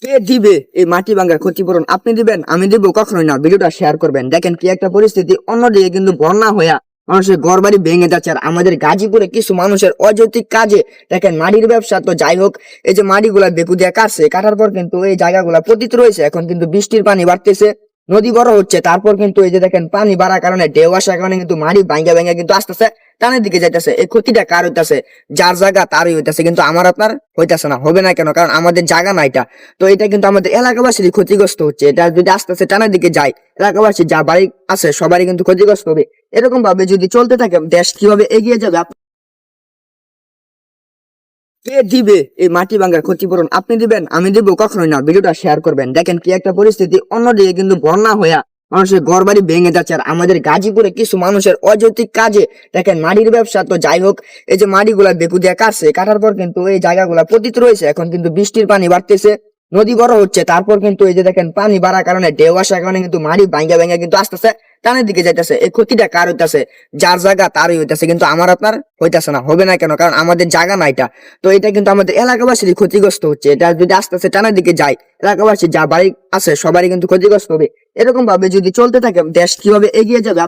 কে দিবে এই মাটি ভাঙ্গার ক্ষতিপূরণ? আপনি দিবেন? আমি দিব? কখনোই না। ভিডিওটা শেয়ার করবেন। দেখেন কি একটা পরিস্থিতি, অন্যদিকে কিন্তু বন্যা হইয়া মানুষের ঘর বাড়ি ভেঙে যাচ্ছে। আর আমাদের গাজীপুরে কিছু মানুষের অযৌক্তিক কাজে দেখেন মাটির ব্যবসা তো যাই হোক, এই যে মাটিগুলা বেকু দিয়ে কাটছে, কাটার পর কিন্তু এই জায়গাগুলা পতিত রয়েছে। এখন কিন্তু বৃষ্টির পানি বাড়তেছে, নদী বড় হচ্ছে, তারপর কিন্তু এই যে দেখেন পানি বাড়ার কারণে, ঢেউ আসার কারণে কিন্তু মাটি ভাঙ্গা ভাঙ্গা কিন্তু আসতেছে, টানের দিকে যাইতেছে। এই ক্ষতিটা কার হইতাছে? যার জায়গা তারই হইতাছে, কিন্তু আমার আপনার হইতাছে না। হবে না কেন? কারণ আমাদের জায়গা না এটা। তো এটা কিন্তু আমাদের এলাকাবাসীর ক্ষতিগ্রস্ত হচ্ছে। এটা যদি আস্তে আস্তে টানের দিকে যায়, এলাকাবাসী যা বাড়ি আছে সবারই কিন্তু ক্ষতিগ্রস্ত হবে। এরকম ভাবে যদি চলতে থাকে, দেশ কিভাবে এগিয়ে যাবে? কে দিবে এই মাটি ভাঙ্গার ক্ষতিপূরণ? আপনি দিবেন? আমি দিব? কখনোই না। ভিডিওটা শেয়ার করবেন। দেখেন কি একটা পরিস্থিতি, অন্যদিকে কিন্তু বন্যা হইয়া মানুষের ঘর বাড়ি ভেঙে যাচ্ছে। আর আমাদের গাজীপুরে কিছু মানুষের অযৌক্তিক কাজে দেখেন মাটির ব্যবসা তো যাই হোক, এই যে মাটিগুলা বেকু দিয়ে কাটছে, কাটার পর কিন্তু এই জায়গাগুলা পতিত রয়েছে। এখন কিন্তু বৃষ্টির পানি বাড়তেছে, নদী বড় হচ্ছে, তারপর কিন্তু এই যে দেখেন পানি বাড়ার কারণে, ঢেউ আসার কারণে কিন্তু মাটি ভাঙ্গা ভাঙ্গা কিন্তু আসতেছে, টানের দিকে যাইতেছে। এই ক্ষতিটা কার হইতাছে? যার জায়গা তারই হইতাছে, কিন্তু আমার আপনার হইতাছে না। হবে না কেন? কারণ আমাদের জায়গা না এটা। তো এটা কিন্তু আমাদের এলাকাবাসীর ক্ষতিগ্রস্ত হচ্ছে। এটা যদি আস্তে আস্তে টানের দিকে যায়, এলাকাবাসী যা বাড়ি আছে সবারই কিন্তু ক্ষতিগ্রস্ত হবে। এরকম ভাবে যদি চলতে থাকে, দেশ কিভাবে এগিয়ে যাবে?